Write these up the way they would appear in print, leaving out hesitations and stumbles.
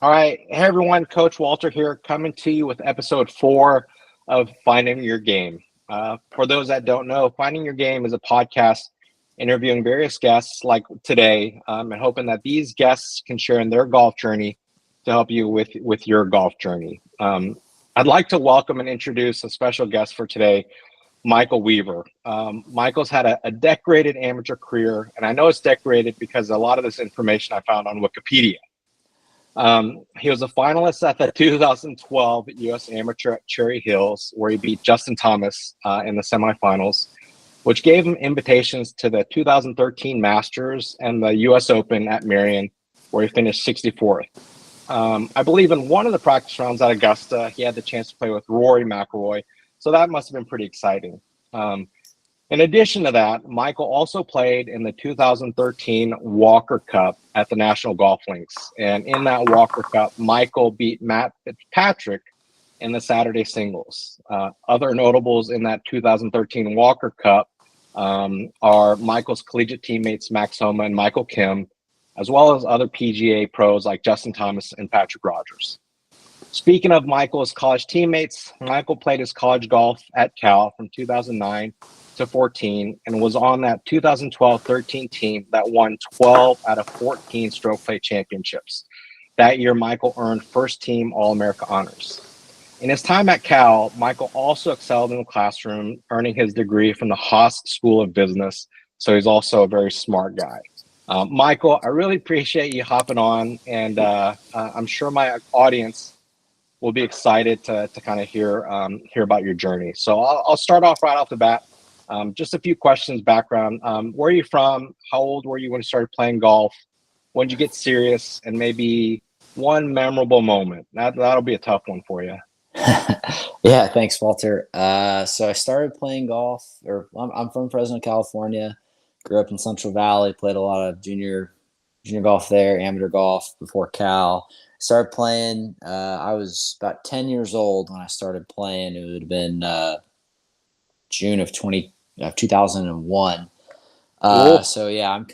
All right. Hey, everyone. Coach Walter here, coming to you with episode 4 of Finding Your Game. For those that don't know, Finding Your Game is a podcast interviewing various guests like today, and hoping that these guests can share in their golf journey to help you with your golf journey. I'd like to welcome and introduce a special guest for today, Michael Weaver. Michael's had a decorated amateur career, and I know it's decorated because a lot of this information I found on Wikipedia. He was a finalist at the 2012 U.S. Amateur at Cherry Hills, where he beat Justin Thomas in the semifinals, which gave him invitations to the 2013 Masters and the U.S. Open at Merion, where he finished 64th. I believe in one of the practice rounds at Augusta, he had the chance to play with Rory McIlroy, so that must have been pretty exciting. In addition to that, Michael also played in the 2013 Walker Cup at the National Golf Links. And in that Walker Cup, Michael beat Matt Fitzpatrick in the Saturday singles. Other notables in that 2013 Walker Cup are Michael's collegiate teammates Max Homa and Michael Kim, as well as other PGA pros like Justin Thomas and Patrick Rodgers. Speaking of Michael's college teammates, Michael played his college golf at Cal from 2009 to 14 and was on that 2012-13 team that won 12 out of 14 stroke play championships. That year, Michael earned first team All-America honors. In his time at Cal, Michael also excelled in the classroom, earning his degree from the Haas School of Business. So he's also a very smart guy. Michael, I really appreciate you hopping on, and I'm sure my audience will be excited to kind of hear about your journey. So I'll start off right off the bat. Just a few questions, background. Where are you from? How old were you when you started playing golf? When did you get serious? And maybe one memorable moment. That'll be a tough one for you. Yeah, thanks, Walter. So I started playing golf, I'm from Fresno, California. Grew up in Central Valley, played a lot of junior golf there, amateur golf before Cal. Started playing, I was about 10 years old when I started playing. It would have been June of 2001. Cool. So yeah, I'm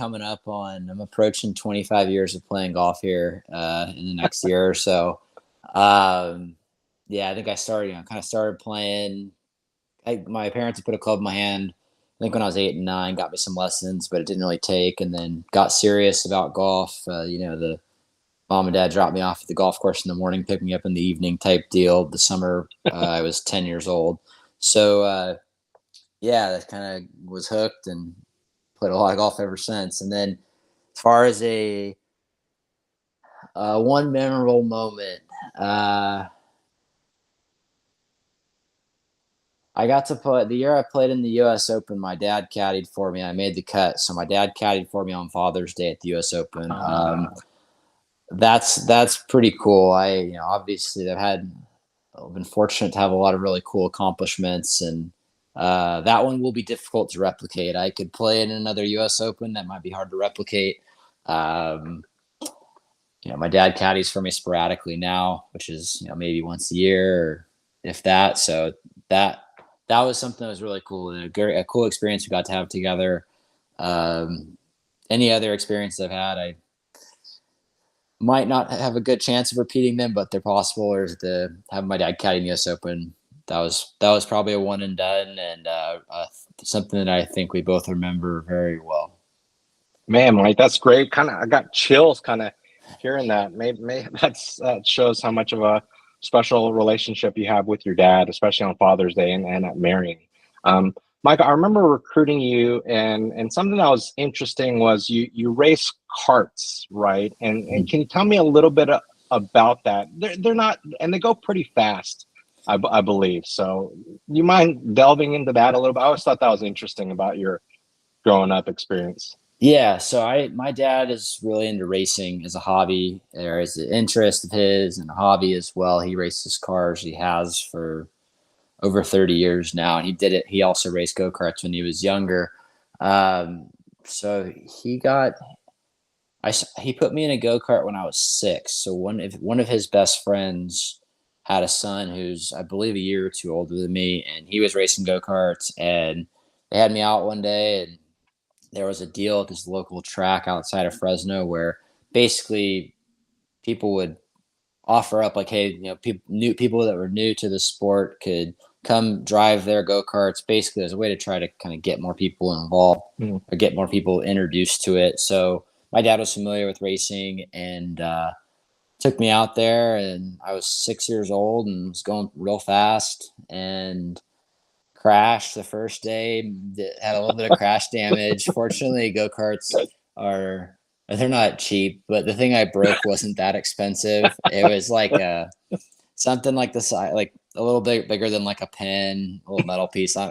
approaching 25 years of playing golf here in the next year or so. Yeah, I think I started playing. My parents had put a club in my hand, I think when I was 8 and 9, got me some lessons, but it didn't really take, and then got serious about golf. The mom and dad dropped me off at the golf course in the morning, picked me up in the evening type deal. The summer I was 10 years old. So, yeah, that kind of was hooked and played a lot of golf ever since. And then as far as a one memorable moment, I got to play the year I played in the U.S. Open. My dad caddied for me. I made the cut, so my dad caddied for me on Father's Day at the U.S. Open. That's pretty cool. Obviously I've been fortunate to have a lot of really cool accomplishments, and that one will be difficult to replicate. I could play in another U.S. Open that might be hard to replicate. My dad caddies for me sporadically now, which is maybe once a year or if that. So that was something that was really cool. A cool experience we got to have together. Any other experience I've had, I might not have a good chance of repeating them, but they're possible. Or to have my dad caddy in the U.S. Open, that was probably a one and done, and something that I think we both remember very well. Man, Mike, that's great. I got chills hearing that. Maybe that shows how much of a special relationship you have with your dad, especially on Father's Day and at Merion. Mike, I remember recruiting you, and something that was interesting was you race carts, right? And can you tell me a little bit about that? They're not, and they go pretty fast, I believe. So, you mind delving into that a little bit? I always thought that was interesting about your growing up experience. Yeah, so my dad is really into racing as a hobby, or as an interest of his and a hobby as well. He races cars. He has for over 30 years now, and he did it. He also raced go-karts when he was younger. So he put me in a go-kart when I was 6. So one of his best friends had a son who's, I believe, a year or two older than me, and he was racing go-karts, and they had me out one day, and there was a deal at this local track outside of Fresno where basically people would offer up like, hey, new people that were new to the sport could come drive their go-karts, basically as a way to try to kind of get more people involved or get more people introduced to it. So my dad was familiar with racing and took me out there, and I was 6 years old and was going real fast and crashed the first day. Had a little bit of crash damage. Fortunately, go-karts they're not cheap, but the thing I broke wasn't that expensive. It was like something like the size, like a little bit bigger than like a pen, a little metal piece. I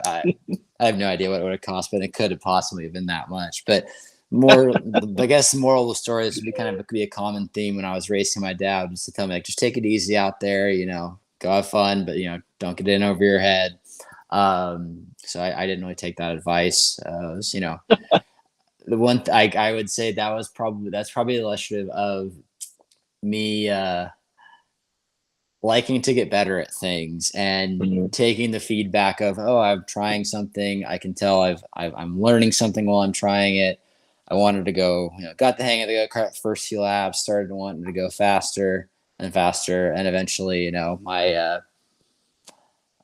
have no idea what it would have cost, but it could have possibly been that much. But I guess the moral of the story, this would be kind of be a common theme when I was racing my dad, was to tell me, like, just take it easy out there, go have fun, but don't get in over your head. So I didn't really take that advice. The one I would say that's probably illustrative of me liking to get better at things and taking the feedback of, oh, I'm trying something. I can tell I'm learning something while I'm trying it. I wanted to go, got the hang of the go-kart first few laps, started wanting to go faster and faster. And eventually,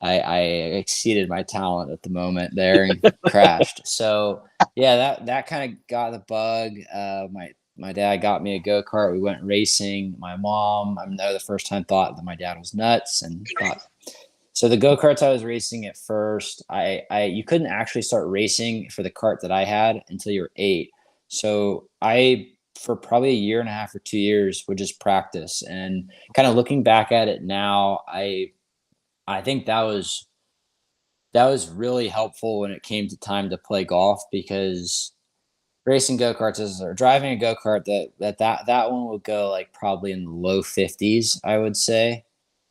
I exceeded my talent at the moment there and crashed. So yeah, that kind of got the bug. My dad got me a go-kart. We went racing. My mom, I know the first time, thought that my dad was nuts and thought. So the go-karts I was racing at first, you couldn't actually start racing for the kart that I had until you were 8. So for probably a year and a half or 2 years, would just practice. And kind of looking back at it now, I think that was really helpful when it came to time to play golf, because racing go-karts or driving a go-kart, that one will go like probably in the low 50s, I would say.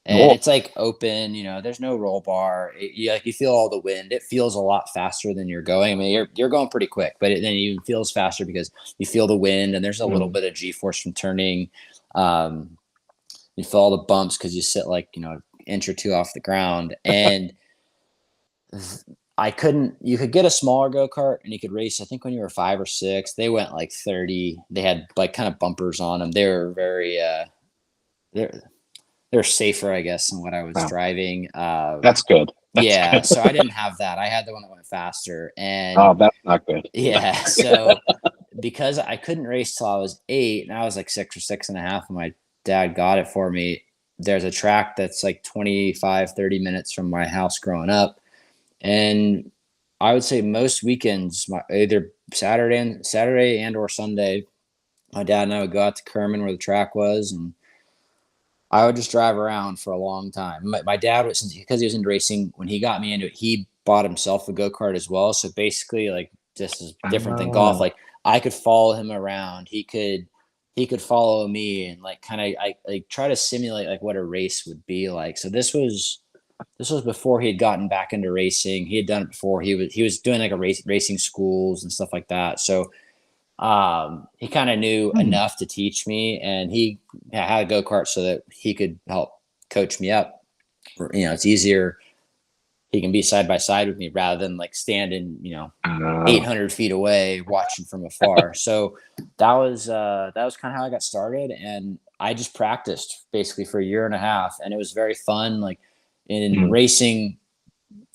And it's like open, there's no roll bar. You feel all the wind. It feels a lot faster than you're going. I mean, you're going pretty quick, but then it even feels faster because you feel the wind and there's a little bit of G-force from turning. You feel all the bumps because you sit like, inch or two off the ground. And you could get a smaller go-kart and you could race. I think when you were 5 or 6, they went like 30. They had like kind of bumpers on them. They were very, they're safer, I guess, than what I was driving. That's good. Good. So I didn't have that. I had the one that went faster. And that's not good. Yeah. So because I couldn't race till I was 8, and I was like 6 or 6.5 when my dad got it for me. There's a track that's like 25, 30 minutes from my house growing up. And I would say most weekends, either Saturday and or Sunday, my dad and I would go out to Kerman where the track was, and I would just drive around for a long time. My dad was, because he was into racing, when he got me into it, he bought himself a go-kart as well. So basically, like, this is different than golf. Like, I could follow him around. He could follow me, and like kind of I try to simulate like what a race would be like. So this was before he had gotten back into racing. He had done it before. He was doing like racing schools and stuff like that. So he kind of knew enough to teach me, and he had a go-kart so that he could help coach me up. It's easier. He can be side by side with me rather than like standing, 800 feet away watching from afar. So that was kind of how I got started, and I just practiced basically for a year and a half, and it was very fun. Like in racing,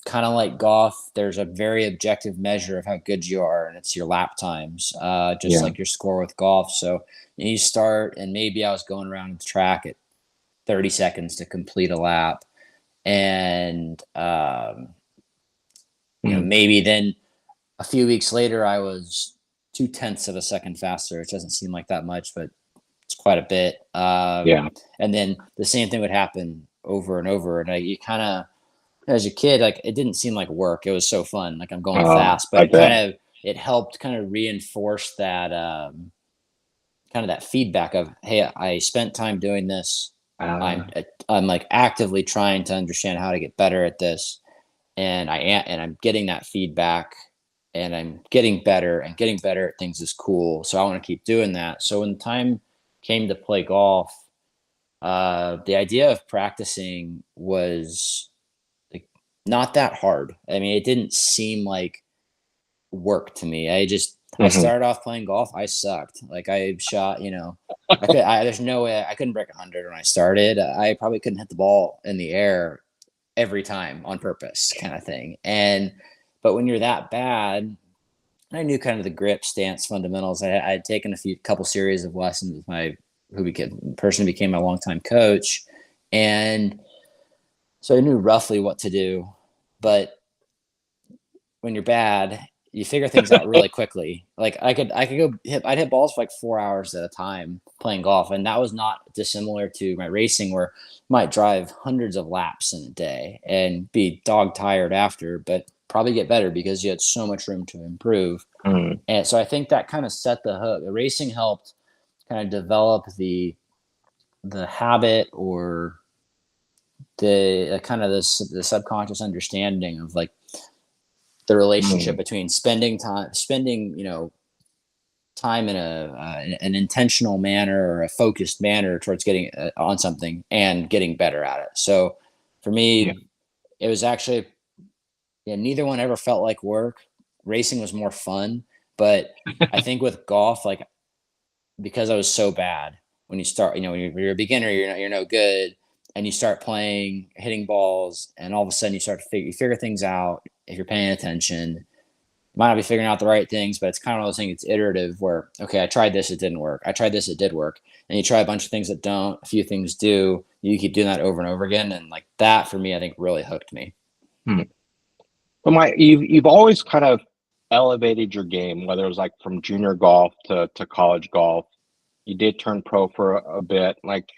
kind of like golf, there's a very objective measure of how good you are, and it's your lap times, like your score with golf. So you start, and maybe I was going around the track at 30 seconds to complete a lap. And, maybe then a few weeks later, I was 0.2 of a second faster, which doesn't seem like that much, but it's quite a bit. And then the same thing would happen over and over. And you kind of, as a kid, like, it didn't seem like work. It was so fun. Like, I'm going fast, but it helped kind of reinforce that, kind of that feedback of, hey, I spent time doing this. I'm like actively trying to understand how to get better at this, and I'm getting that feedback, and I'm getting better, and getting better at things is cool. So I want to keep doing that. So when the time came to play golf, the idea of practicing was like not that hard. I mean, it didn't seem like work to me. I started off playing golf. I sucked. Like, I shot, There's no way I couldn't break 100 when I started. I probably couldn't hit the ball in the air every time on purpose, kind of thing. But when you're that bad, I knew kind of the grip, stance, fundamentals. I had taken couple series of lessons with my person who became my longtime coach, and so I knew roughly what to do. But when you're bad, you figure things out really quickly. Like I'd hit balls for like 4 hours at a time playing golf. And that was not dissimilar to my racing, where I might drive hundreds of laps in a day and be dog tired after, but probably get better because you had so much room to improve. And so I think that kind of set the hook. The racing helped kind of develop the habit, or the kind of the subconscious understanding of like the relationship between spending time in an intentional manner or a focused manner towards getting on something and getting better at it. So for me, it was actually, neither one ever felt like work. Racing was more fun, but I think with golf, like, because I was so bad, when you start, when you're a beginner, you're no good, and you start playing, hitting balls, and all of a sudden you figure things out if you're paying attention. You might not be figuring out the right things, but it's kind of those things. It's iterative, where, okay, I tried this, it didn't work. I tried this, it did work. And you try a bunch of things that don't, a few things do. You keep doing that over and over again, and like that for me, I think really hooked me. But you've always kind of elevated your game, whether it was like from junior golf to college golf. You did turn pro for a bit. Like,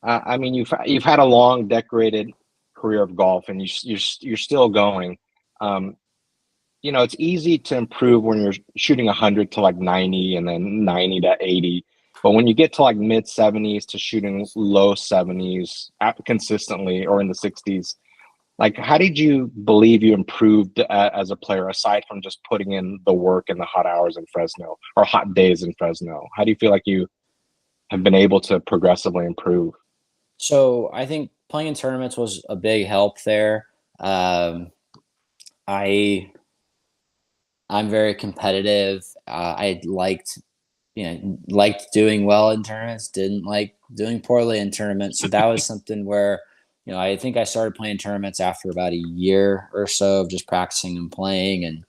I mean, you've had a long, decorated career of golf, and you're still going. It's easy to improve when you're shooting 100 to like 90, and then 90 to 80. But when you get to like mid 70s to shooting low 70s consistently, or in the 60s, like, how did you believe you improved as a player, aside from just putting in the work in the hot hours in Fresno, or hot days in Fresno? How do you feel like you have been able to progressively improve? So I think playing in tournaments was a big help there. I'm very competitive. I liked doing well in tournaments, didn't like doing poorly in tournaments. So that was something where, I think I started playing tournaments after about a year or so of just practicing and playing. And,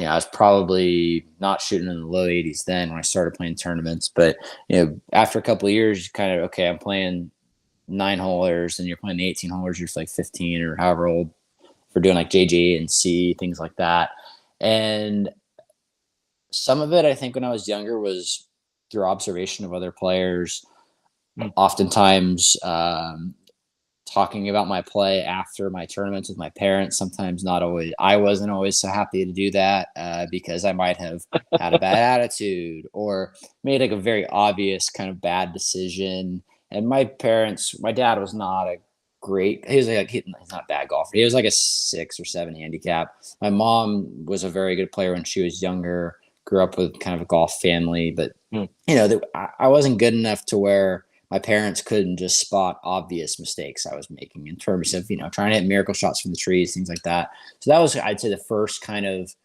I was probably not shooting in the low 80s then when I started playing tournaments. But, after a couple of years, you kind of, okay, I'm playing 9-holers, and you're playing the 18-holers, you're like 15 or however old, for doing like JG and C, things like that. And some of it, I think, when I was younger, was through observation of other players. Oftentimes, talking about my play after my tournaments with my parents. Sometimes not always. I wasn't always so happy to do that because I might have had a bad attitude or made like a very obvious kind of bad decision. And my dad was not a great. He was like he's not a bad golfer. He was like a 6 or 7 handicap. My mom was a very good player when she was younger. Grew up with kind of a golf family, but I wasn't good enough to where my parents couldn't just spot obvious mistakes I was making in terms of, trying to hit miracle shots from the trees, things like that. So that was, I'd say, the first kind of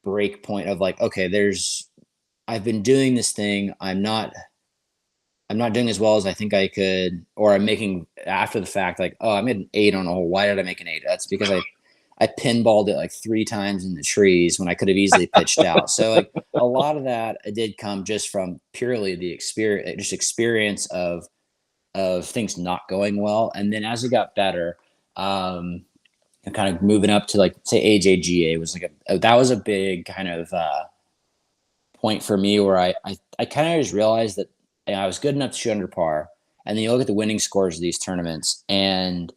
break point of like, okay, I've been doing this thing. I'm not doing as well as I think I could, or I'm making after the fact, like, oh, I made an 8 on a hole. Why did I make an 8? That's because I pinballed it like 3 times in the trees when I could have easily pitched out. So like a lot of that did come just from purely the experience of things not going well. And then as it got better, and kind of moving up to like say AJGA was like that was a big kind of point for me where I kind of just realized that I was good enough to shoot under par. And then you look at the winning scores of these tournaments, and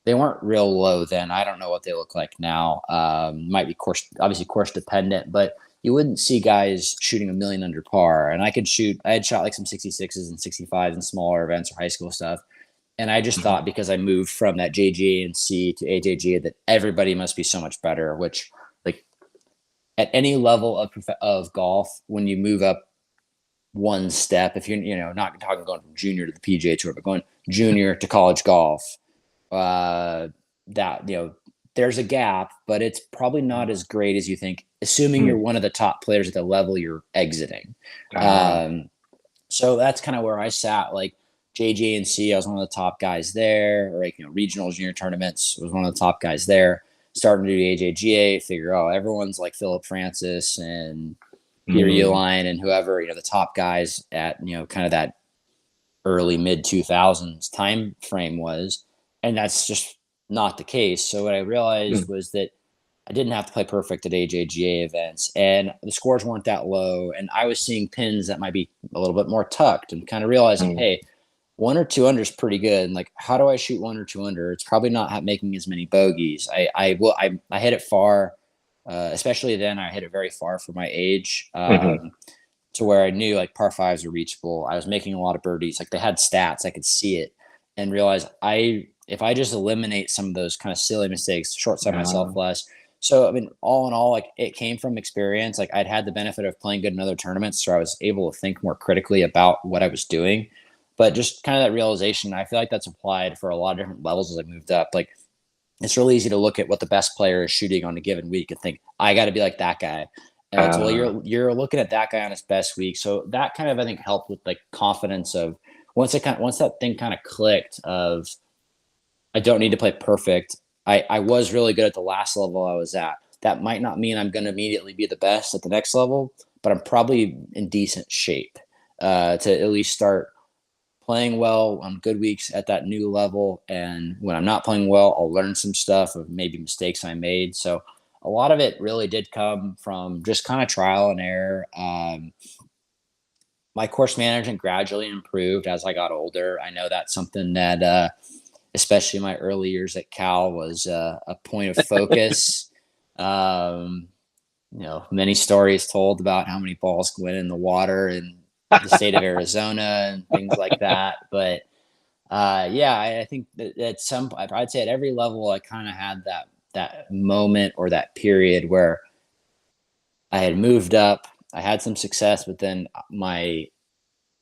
they weren't real low then. I don't know what they look like now. Might be obviously course dependent, but you wouldn't see guys shooting a million under par. And I had shot like some 66s and 65s in smaller events or high school stuff. And I just thought, because I moved from that JGA and C to AJGA, that everybody must be so much better, which like at any level of golf, when you move up one step, if you're, not talking going from junior to the PGA Tour, but going junior to college golf, that there's a gap, but it's probably not as great as you think, assuming you're one of the top players at the level you're exiting. So that's kind of where I sat. Like JJ&C, I was one of the top guys there. Or like, regional junior tournaments, was one of the top guys there. Starting to do the AJGA, figure, everyone's like Philip Francis and Peter Uihlein and whoever, the top guys at, kind of that early mid 2000s time frame was. And that's just not the case. So what I realized was that I didn't have to play perfect at AJGA events, and the scores weren't that low. And I was seeing pins that might be a little bit more tucked, and kind of realizing, hey, 1 or 2 under is pretty good. And like, how do I shoot 1 or 2 under? It's probably not making as many bogeys. I hit it far, especially then. I hit it very far for my age, to where I knew like par fives are reachable. I was making a lot of birdies. Like they had stats, I could see it, and realize if I just eliminate some of those kind of silly mistakes, short side myself less. So, I mean, all in all, like it came from experience. Like I'd had the benefit of playing good in other tournaments, so I was able to think more critically about what I was doing. But just kind of that realization, I feel like that's applied for a lot of different levels as I moved up. Like it's really easy to look at what the best player is shooting on a given week and think, I got to be like that guy. And so you're looking at that guy on his best week. So that kind of, I think, helped with like confidence of once that thing kind of clicked of I don't need to play perfect. I was really good at the last level I was at. That might not mean I'm going to immediately be the best at the next level, but I'm probably in decent shape to at least start playing well on good weeks at that new level. And when I'm not playing well, I'll learn some stuff of maybe mistakes I made. So a lot of it really did come from just kind of trial and error. My course management gradually improved as I got older. I know that's something that especially in my early years at Cal was a point of focus. Many stories told about how many balls went in the water in the state of Arizona and things like that. But I think that I'd say at every level, I kind of had that moment or that period where I had moved up, I had some success, but then my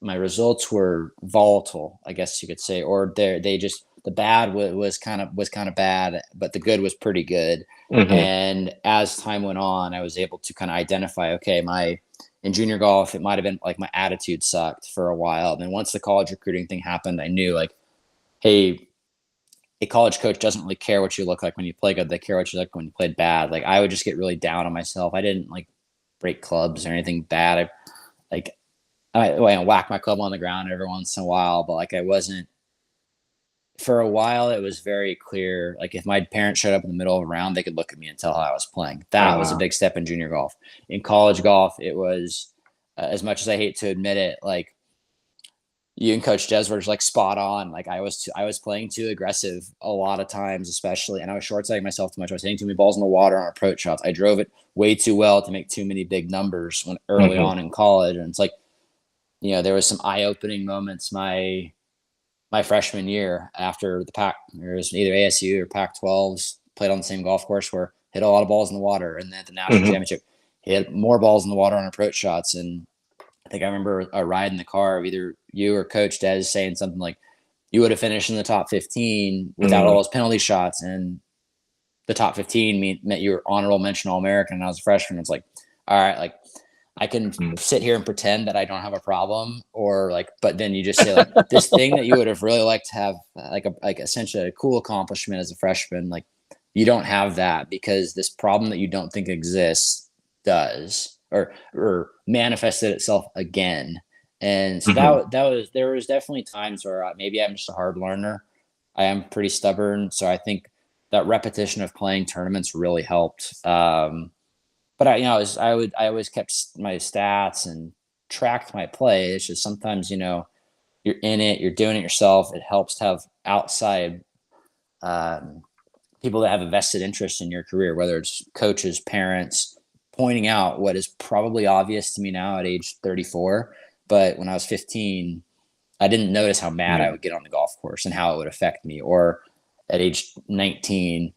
results were volatile, I guess you could say, or the bad was kind of bad, but the good was pretty good. And as time went on, I was able to kind of identify, okay, in junior golf, it might've been like my attitude sucked for a while. And then once the college recruiting thing happened, I knew like, hey, a college coach doesn't really care what you look like when you play good. They care what you look like when you played bad. Like I would just get really down on myself. I didn't like break clubs or anything bad. I whack my club on the ground every once in a while, but like I wasn't. For a while, it was very clear. Like if my parents showed up in the middle of a round, they could look at me and tell how I was playing. That was a big step in junior golf. In college golf, it was as much as I hate to admit it, like you and Coach Des were just like spot on. Like I was playing too aggressive a lot of times, especially, and I was short-sighting myself too much. I was hitting too many balls in the water on approach shots. I drove it way too well to make too many big numbers when early on in college, and it's like, there was some eye-opening moments my freshman year after the Pac, there was either ASU or Pac-12s, played on the same golf course where hit a lot of balls in the water, and then at the national championship, hit more balls in the water on approach shots. And I think I remember a ride in the car of either you or Coach Des saying something like, you would have finished in the top 15 without all those penalty shots. And the top 15 meant you were honorable mention All-American. And I was a freshman. It's like, all right, like I can sit here and pretend that I don't have a problem, or like, but then you just say like this thing that you would have really liked to have like essentially a cool accomplishment as a freshman. Like you don't have that because this problem that you don't think exists does, or manifested itself again. And so there was definitely times where maybe I'm just a hard learner. I am pretty stubborn. So I think that repetition of playing tournaments really helped. But I always kept my stats and tracked my play. It's just sometimes, you're in it, you're doing it yourself. It helps to have outside people that have a vested interest in your career, whether it's coaches, parents, pointing out what is probably obvious to me now at age 34. But when I was 15, I didn't notice how mad I would get on the golf course and how it would affect me. Or at age 19,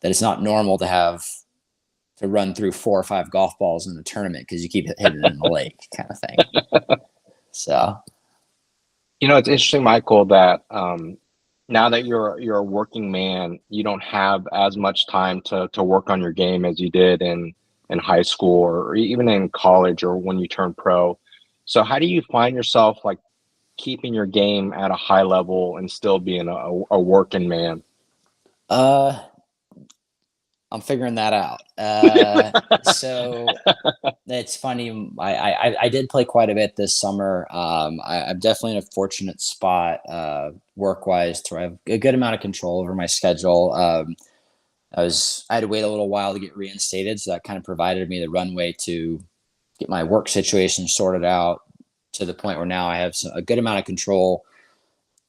that it's not normal to run through 4 or 5 golf balls in a tournament because you keep hitting it in the lake, kind of thing. So, it's interesting, Michael, that now that you're a working man, you don't have as much time to work on your game as you did in high school or even in college or when you turn pro. So how do you find yourself like keeping your game at a high level and still being a working man? Uh, I'm figuring that out. So it's funny. I did play quite a bit this summer. I'm definitely in a fortunate spot work wise to have a good amount of control over my schedule. I had to wait a little while to get reinstated, so that kind of provided me the runway to get my work situation sorted out to the point where now I have a good amount of control.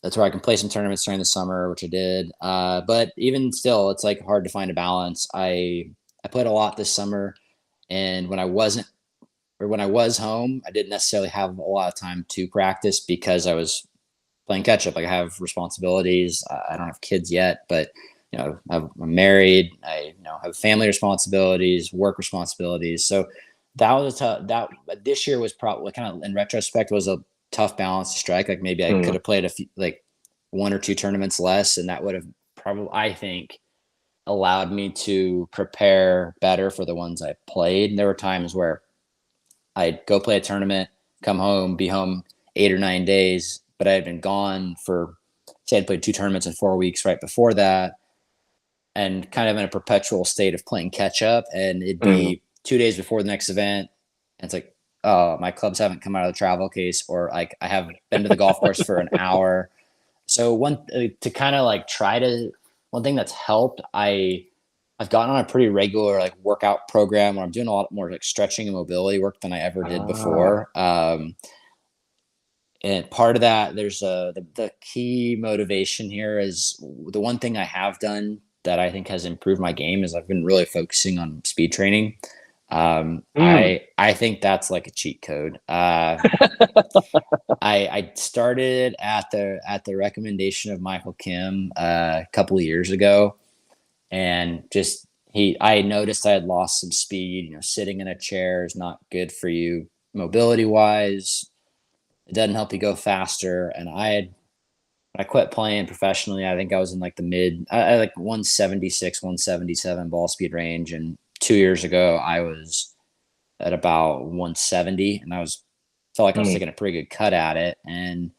That's where I can play some tournaments during the summer, which I did. But even still, it's like hard to find a balance. I played a lot this summer, and when I was home, I didn't necessarily have a lot of time to practice because I was playing catch up. Like I have responsibilities. I don't have kids yet, but I'm married. I have family responsibilities, work responsibilities. So that was that this year was probably kind of in retrospect was a tough balance to strike. Like maybe I could have played a few, like one or two tournaments less, and that would have probably, I think, allowed me to prepare better for the ones I played. And there were times where I'd go play a tournament, come home, be home 8 or 9 days, but I had been gone for, say, I'd played 2 tournaments in 4 weeks right before that, and kind of in a perpetual state of playing catch up. And it'd be 2 days before the next event, and it's like, oh, my clubs haven't come out of the travel case, or like I haven't been to the golf course for an hour. So to kind of like one thing that's helped, I've gotten on a pretty regular like workout program where I'm doing a lot more like stretching and mobility work than I ever did before. And part of that, there's the key motivation here is the one thing I have done that I think has improved my game is I've been really focusing on speed training. I think that's like a cheat code. I started at the recommendation of Michael Kim a couple of years ago, and I noticed I had lost some speed. Sitting in a chair is not good for you mobility wise. It doesn't help you go faster. And I quit playing professionally. I think I was in like the like 176, 177 ball speed range. And 2 years ago, I was at about 170, and felt like I was taking a pretty good cut at it. And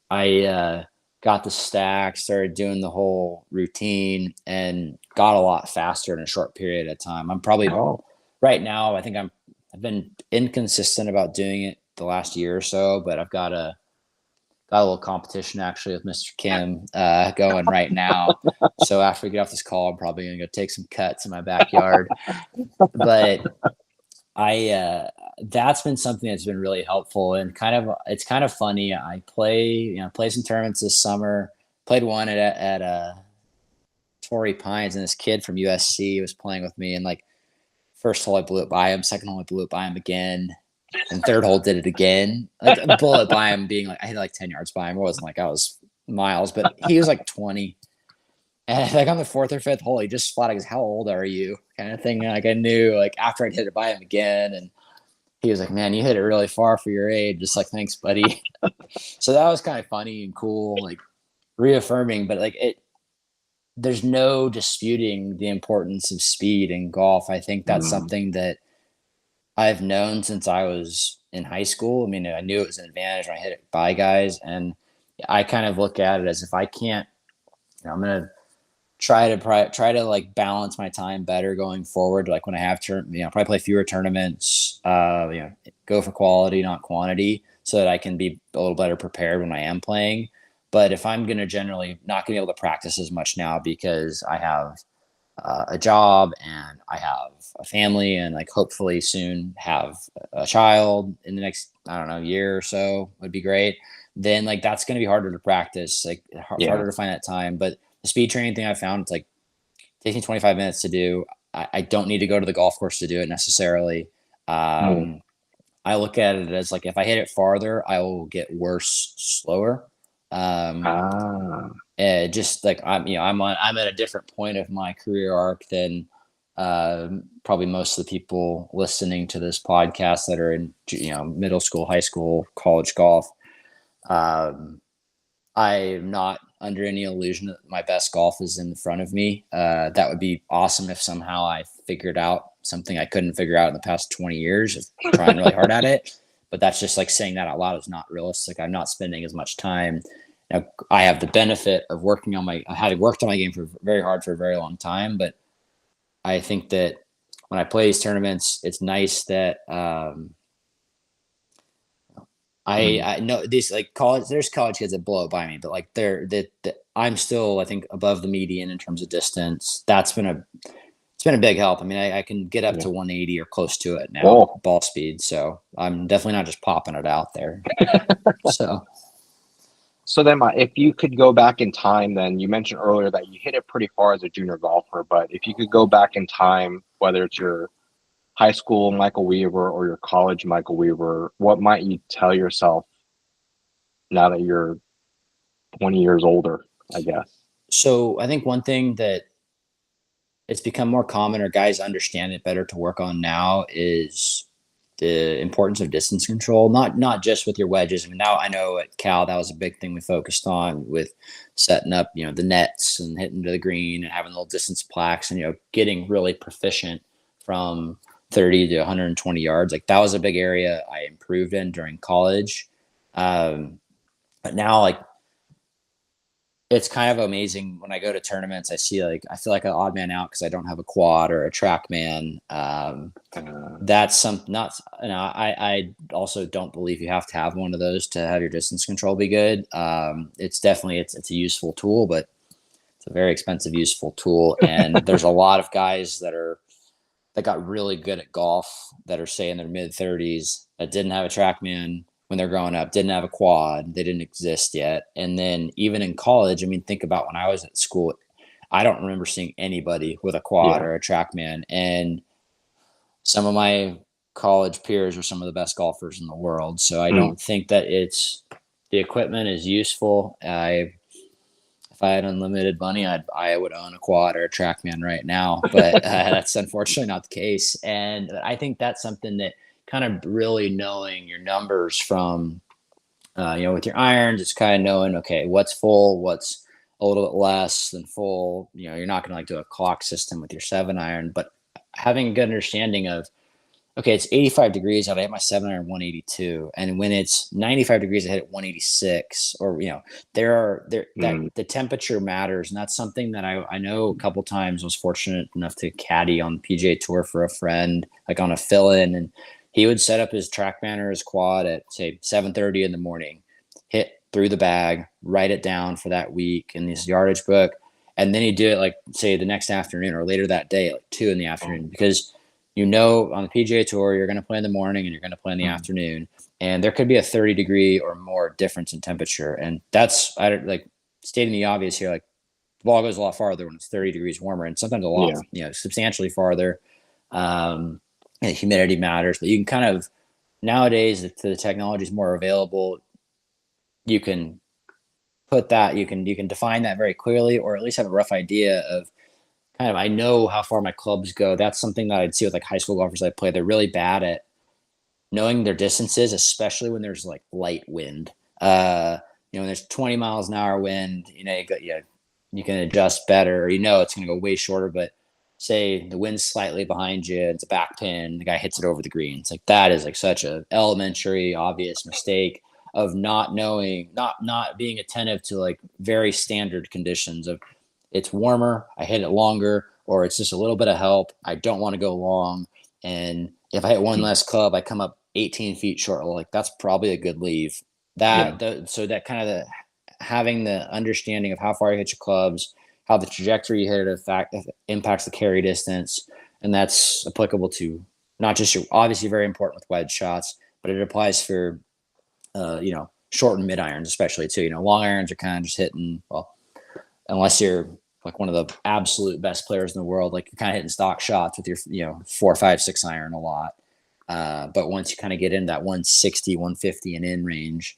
I got the stack, started doing the whole routine, and got a lot faster in a short period of time. I'm probably right now, I think I've been inconsistent about doing it the last year or so, but I've got a little competition actually with Mr. Kim going right now. So after we get off this call, I'm probably going to go take some cuts in my backyard. But that's been something that's been really helpful, and it's kind of funny. I play some tournaments this summer. Played one at Torrey Pines, and this kid from USC was playing with me, and like first hole I blew it by him, second hole I blew it by him again, and third hole did it again. Like a bullet by him being like I hit like 10 yards by him. It wasn't like I was miles, but he was like 20. And like on the fourth or fifth hole, he just flat goes, "How old are you?" kind of thing. Like I knew like after I'd hit it by him again, and he was like, "Man, you hit it really far for your age." Just like, "Thanks, buddy." So that was kind of funny and cool, like reaffirming. But like there's no disputing the importance of speed in golf. I think that's something that I've known since I was in high school. I mean, I knew it was an advantage when I hit it by guys, and I kind of look at it as if I can't, I'm gonna try to like balance my time better going forward. Like when I have probably play fewer tournaments, go for quality, not quantity, so that I can be a little better prepared when I am playing. But if I'm going to generally not going to be able to practice as much now because I have a job and I have a family and like hopefully soon have a child in the next, I don't know, year or so would be great. Then like, that's going to be harder to practice, like harder to find that time. But the speed training thing I found, it's like taking 25 minutes to do. I don't need to go to the golf course to do it necessarily. I look at it as like, if I hit it farther, I will get worse slower. Just like I'm at a different point of my career arc than probably most of the people listening to this podcast that are in middle school, high school, college golf. I'm not under any illusion that my best golf is in front of me. That would be awesome if somehow I figured out something I couldn't figure out in the past 20 years of trying really hard at it. But that's just like saying that out loud is not realistic. I'm not spending as much time. Now, I have the benefit of I had worked on my game very hard for a very long time, but I think that when I play these tournaments, it's nice that I know these like college. There's college kids that blow it by me, but like I'm still, I think, above the median in terms of distance. It's been a big help. I mean, I can get up to 180 or close to it now, ball speed. So I'm definitely not just popping it out there. So then, if you could go back in time, then you mentioned earlier that you hit it pretty far as a junior golfer. But if you could go back in time, whether it's your high school Michael Weaver or your college Michael Weaver, what might you tell yourself now that you're 20 years older, I guess? So I think one thing that it's become more common, or guys understand it better to work on now, is the importance of distance control, not just with your wedges. I mean, now I know at Cal, that was a big thing we focused on with setting up, the nets and hitting to the green and having little distance plaques and, getting really proficient from 30 to 120 yards. Like that was a big area I improved in during college. But now, like, it's kind of amazing when I go to tournaments, I feel like an odd man out because I don't have a quad or a TrackMan. That's I also don't believe you have to have one of those to have your distance control be good. It's definitely, it's a useful tool, but it's a very expensive, useful tool. And there's a lot of guys that got really good at golf that are, say, in their mid 30s that didn't have a TrackMan when they're growing up, didn't have a quad, they didn't exist yet. And then even in college, I mean, think about when I was at school, I don't remember seeing anybody with a quad or a TrackMan. And some of my college peers are some of the best golfers in the world. So I don't think that the equipment is useful. If I had unlimited money, I would own a quad or a TrackMan right now, but that's unfortunately not the case. And I think that's something that kind of really knowing your numbers from, with your irons, it's kind of knowing, okay, what's full, what's a little bit less than full. You're not going to like do a clock system with your 7-iron, but having a good understanding of, okay, it's 85 degrees out. I hit my 7-iron 182, and when it's 95 degrees, I hit it 186. Or the temperature matters, and that's something that I know a couple times. I was fortunate enough to caddy on the PGA Tour for a friend, like on a fill-in, and he would set up his TrackMan or his quad at, say, 7:30 in the morning, hit through the bag, write it down for that week in this yardage book, and then he'd do it, like, say, the next afternoon or later that day, like 2 in the afternoon, because on the PGA Tour, you're going to play in the morning and you're going to play in the afternoon, and there could be a 30-degree or more difference in temperature. And that's, like, stating the obvious here, like, the ball goes a lot farther when it's 30 degrees warmer, and sometimes a lot, substantially farther. And humidity matters, but you can kind of, nowadays, the technology is more available. You can put that, you can define that very clearly, or at least have a rough idea of, kind of, I know how far my clubs go. That's something that I'd see with like high school golfers I play. They're really bad at knowing their distances, especially when there's like light wind. When there's 20 miles an hour wind, you can adjust better, or it's going to go way shorter. But say the wind's slightly behind you, it's a back pin, the guy hits it over the green. It's like, that is like such a elementary, obvious mistake of not knowing, not being attentive to like very standard conditions of, it's warmer, I hit it longer, or it's just a little bit of help, I don't want to go long. And if I hit one less club, I come up 18 feet short. Like, that's probably a good leave. So that kind of having the understanding of how far you hit your clubs, how the trajectory you hit it impacts the carry distance. And that's applicable to not just your, obviously very important with wedge shots, but it applies for, short and mid irons, especially too. Long irons are kind of just hitting, well, unless you're like one of the absolute best players in the world, like you're kind of hitting stock shots with your, 4, 5, 6 iron a lot. But once you kind of get into that 160, 150 and in range,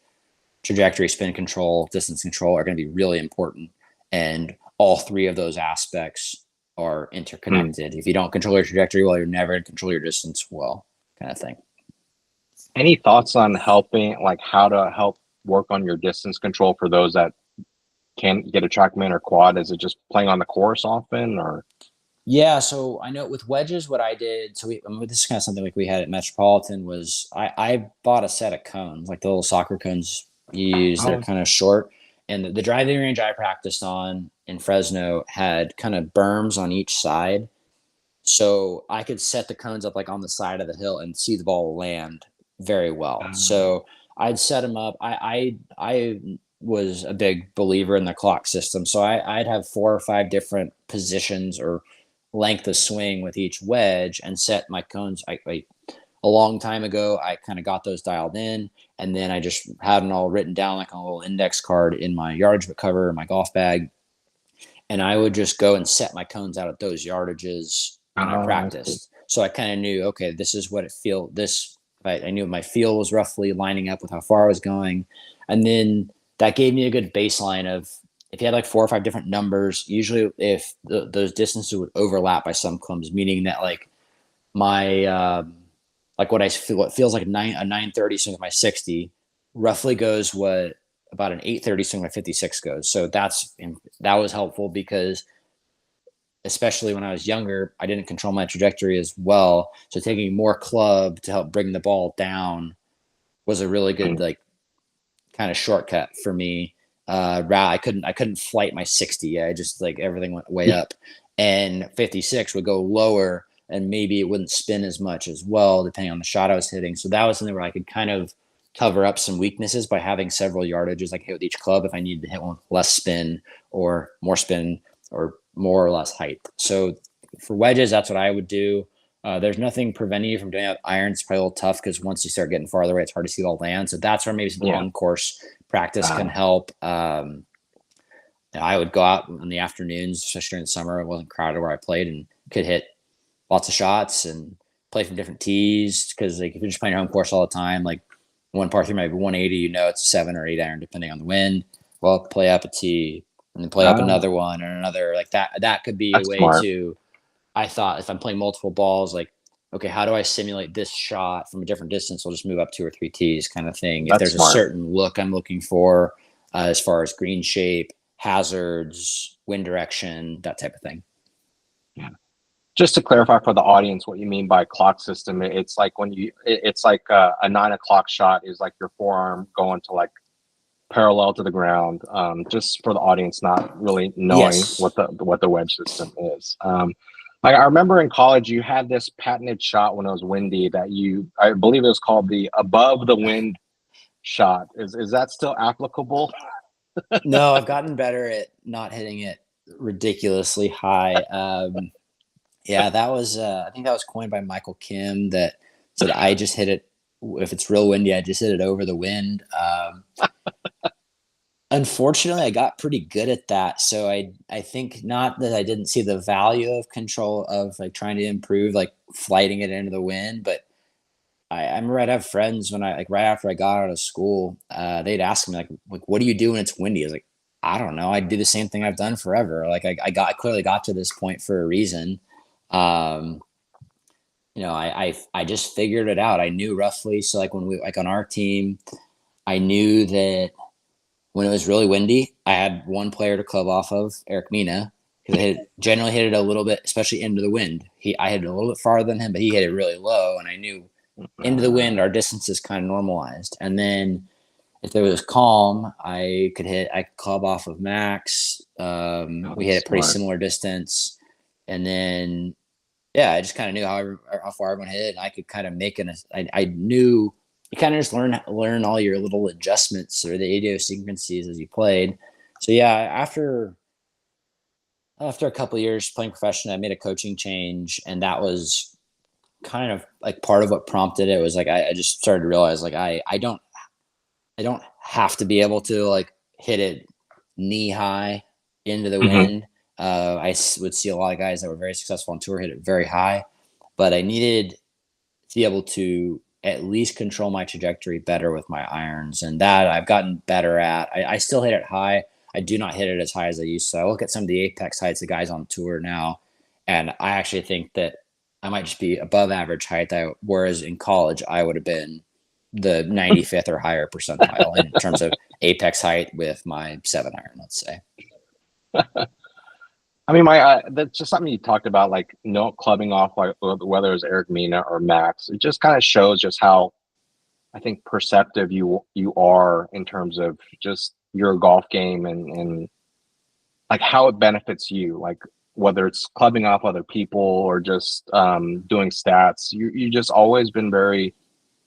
trajectory, spin control, distance control are going to be really important. And all three of those aspects are interconnected. If you don't control your trajectory well, you're never going to control your distance well, kind of thing. Any thoughts on how to help work on your distance control for those that can't get a TrackMan or quad? Is it just playing on the course often, or? Yeah, so I know with wedges, what I did, this is kind of something like we had at Metropolitan was I bought a set of cones, like the little soccer cones you use. They're Oh, kind of short, and the driving range I practiced on in Fresno had kind of berms on each side, so I could set the cones up like on the side of the hill and see the ball land very well. So I'd set them up. I was a big believer in the clock system, so I'd have 4 or 5 different positions or length of swing with each wedge and set my cones. A long time ago, I kind of got those dialed in, and then I just had them all written down like on a little index card in my yardage book cover, my golf bag, and I would just go and set my cones out at those yardages when I I see. practiced. So I kind of knew, okay, this is what it feel. I knew my feel was roughly lining up with how far I was going, and then that gave me a good baseline of if you had like 4 or 5 different numbers. Usually, if those distances would overlap by some clumps, meaning that like my like what feels like a 930 swing with my 60 roughly goes what about an 830 swing with my 56 goes. So that was helpful because especially when I was younger, I didn't control my trajectory as well. So taking more club to help bring the ball down was a really good like kind of shortcut for me. I couldn't flight my 60. I just like everything went way up, and 56 would go lower, and maybe it wouldn't spin as much as well, depending on the shot I was hitting. So that was something where I could kind of cover up some weaknesses by having several yardages I could hit with each club if I needed to hit one with less spin or more or less height. So for wedges, that's what I would do. There's nothing preventing you from doing that. Irons probably a little tough because once you start getting farther away, it's hard to see it all land. So that's where maybe some on-course practice can help. I would go out in the afternoons, especially during the summer. It wasn't crowded where I played and could hit lots of shots and play from different tees because like if you're just playing your home course all the time, like one par 3 might be 180, it's a 7 or 8 iron depending on the wind. Well, play up a tee and then play up another one and another like that. That could be a way smart. to. I thought if I'm playing multiple balls, like, okay, how do I simulate this shot from a different distance? We'll just move up 2 or 3 tees kind of thing. If there's a certain look I'm looking for as far as green shape, hazards, wind direction, that type of thing. Yeah. Just to clarify for the audience what you mean by clock system, it's like it's like a 9 o'clock shot is like your forearm going to like parallel to the ground. Just for the audience not really knowing what the wedge system is. Like I remember in college, you had this patented shot when it was windy that I believe it was called the above the wind shot. Is that still applicable? No, I've gotten better at not hitting it ridiculously high. Yeah, that was I think that was coined by Michael Kim that said I just hit it if it's real windy, I just hit it over the wind. Unfortunately, I got pretty good at that. So I think not that I didn't see the value of control of like trying to improve, like flighting it into the wind. But I remember I'd have friends when I like right after I got out of school, they'd ask me like, what do you do when it's windy? I was like, I don't know. I do the same thing I've done forever. Like I clearly got to this point for a reason. I just figured it out. I knew roughly. So like when we like on our team, I knew that when it was really windy, I had one player to club off of, Eric Mina, because generally hit it a little bit, especially into the wind. I hit it a little bit farther than him, but he hit it really low, and I knew into the wind our distances kind of normalized. And then if there was calm, I could club off of Max. We hit a pretty similar distance, and then I just kind of knew how far everyone hit it, and I could kind of make I knew. You kind of just learn all your little adjustments or the idiosyncrasies as you played. So after a couple of years playing professionally, I made a coaching change, and that was kind of like part of what prompted it. Was like I just started to realize like I don't have to be able to like hit it knee high into the wind. I would see a lot of guys that were very successful on tour hit it very high, but I needed to be able to at least control my trajectory better with my irons, and that I've gotten better at. I still hit it high. I do not hit it as high as I used to. I look at some of the apex heights of guys on tour now, and I actually think that I might just be above average height. Whereas in college, I would have been the 95th or higher percentile in terms of apex height with my 7-iron, let's say. I mean, that's just something you talked about, like no clubbing off, like whether it's Eric Mina or Max. It just kind of shows just how I think perceptive you are in terms of just your golf game and like how it benefits you, like whether it's clubbing off other people or just doing stats. You just always been very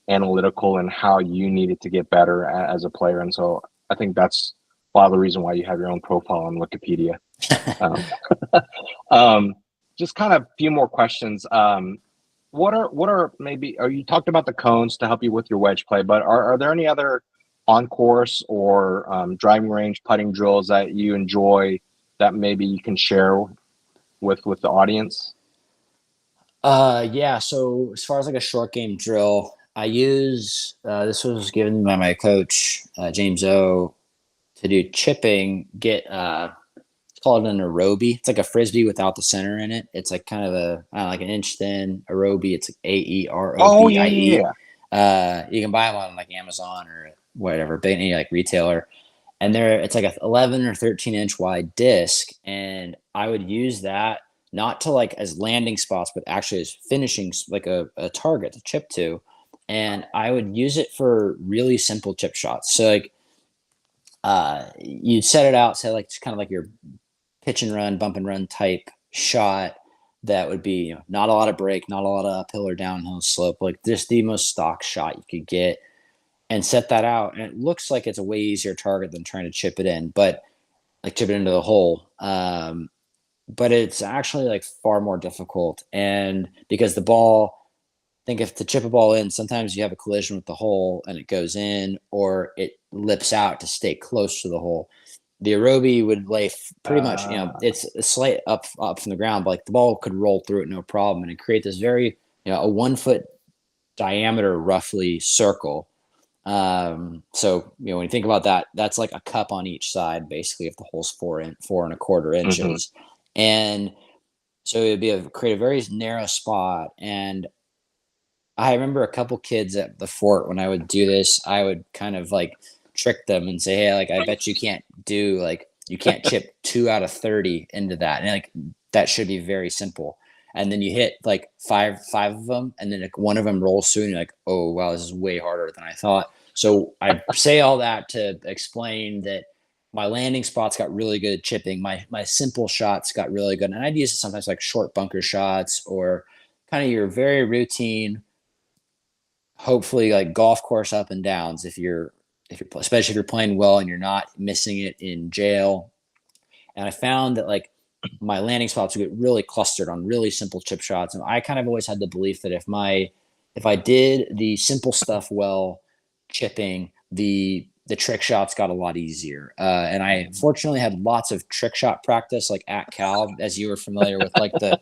analytical in how you needed to get better as a player, and so I think that's a lot of the reason why you have your own profile on Wikipedia. Um, just kind of a few more questions. What are maybe, or you talked about the cones to help you with your wedge play, but are there any other on course or driving range putting drills that you enjoy that maybe you can share with the audience? Yeah. So as far as like a short game drill, I use this was given by my coach James O to do chipping. It's called an aerobie. It's like a frisbee without the center in it. It's like kind of like an inch thin aerobie. It's like AEROBIE. Oh yeah. You can buy them on like Amazon or whatever, any like retailer. And it's like a 11 or 13 inch wide disc, and I would use that not to like as landing spots, but actually as finishing, like a target to chip to. And I would use it for really simple chip shots. So like you'd set it out, say like it's kind of like your pitch and run, bump and run type shot that would be, not a lot of break, not a lot of uphill or downhill slope, like just the most stock shot you could get, and set that out. And it looks like it's a way easier target than trying to chip it in, but like chip it into the hole. But it's actually like far more difficult. And because the ball, think if to chip a ball in, sometimes you have a collision with the hole and it goes in, or it lips out to stay close to the hole. The aerobie would lay pretty much, it's a slight up from the ground, but like the ball could roll through it no problem, and it create this very, a 1 foot diameter roughly circle. So when you think about that, that's like a cup on each side, basically, if the hole's 4.25 inches. And so it'd create a very narrow spot. And I remember a couple kids at the fort, when I would do this, I would kind of like trick them and say, hey, like, I bet you can't chip 2 out of 30 into that. And like, that should be very simple. And then you hit like five of them, and then like one of them rolls through, and you're like, oh, wow, this is way harder than I thought. So I say all that to explain that my landing spots got really good at chipping. My simple shots got really good. And I'd use it sometimes like short bunker shots, or kind of your very routine, hopefully like golf course up and downs, especially if you're playing well and you're not missing it in jail. And I found that like my landing spots would get really clustered on really simple chip shots. And I kind of always had the belief that if I did the simple stuff well, chipping, the trick shots got a lot easier. And I fortunately had lots of trick shot practice, like at Cal, as you were familiar with, like the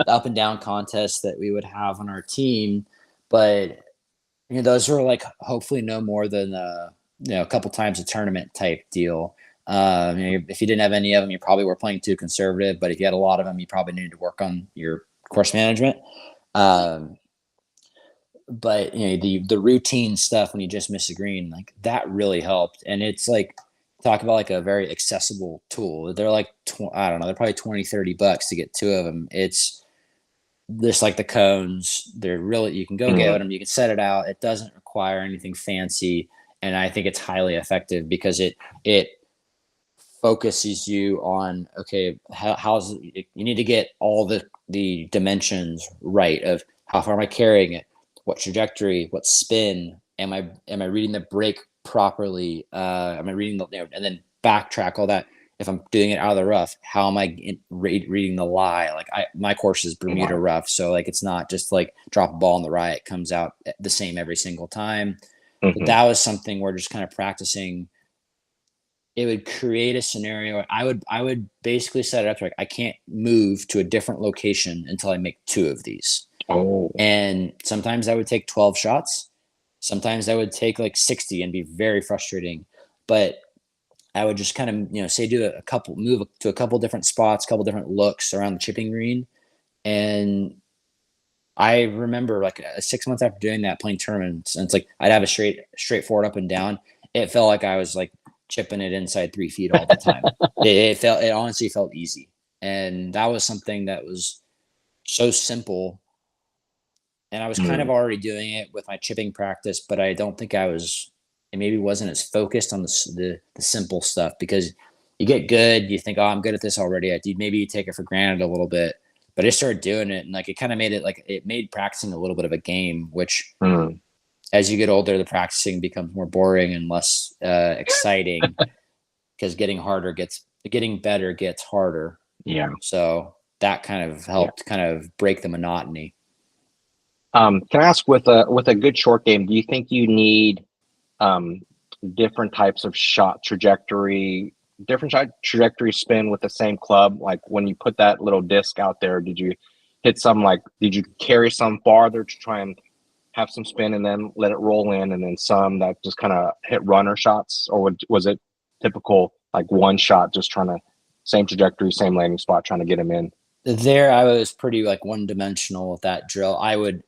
up and down contests that we would have on our team. But those were like hopefully no more than a couple times a tournament type deal. If you didn't have any of them, you probably were playing too conservative. But if you had a lot of them, you probably needed to work on your course management. But the routine stuff, when you just miss a green, like that really helped. And it's like, talk about like a very accessible tool. They're like, I don't know, they're probably $20-$30 to get 2 of them. It's just like the cones. They're really, you can go get them, you can set it out. It doesn't require anything fancy. And I think it's highly effective because it focuses you on, okay, you need to get all the dimensions right of how far am I carrying it, what trajectory, what spin, am I reading the break properly, am I reading and then backtrack all that. If I'm doing it out of the rough, how am I reading the lie? Like my course is Bermuda rough, so like it's not just like drop a ball in the right, it comes out the same every single time. But that was something where just kind of practicing, it would create a scenario. I would basically set it up to like, I can't move to a different location until I make 2 of these. Oh. And sometimes I would take 12 shots. Sometimes I would take like 60 and be very frustrating. But I would just kind of, say move to a couple different spots, couple different looks around the chipping green. And I remember like 6 months after doing that, playing tournaments, and it's like I'd have a straightforward up and down. It felt like I was like chipping it inside 3 feet all the time. It honestly felt easy, and that was something that was so simple. And I was kind of already doing it with my chipping practice, but I don't think I was. It maybe wasn't as focused on the simple stuff, because you get good, you think, oh, I'm good at this already. Maybe you take it for granted a little bit. But I started doing it, and like it kind of made it like it made practicing a little bit of a game, which as you get older, the practicing becomes more boring and less exciting, because getting better gets harder. Yeah. So that kind of helped kind of break the monotony. Can I ask, with a good short game, do you think you need different types of shot trajectory, different shot trajectory spin with the same club? Like when you put that little disc out there, did you carry some farther to try and have some spin and then let it roll in, and then some that just kind of hit runner shots? Or was it typical like one shot, just trying to same trajectory, same landing spot, trying to get him in? There, I was pretty like one dimensional with that drill. I would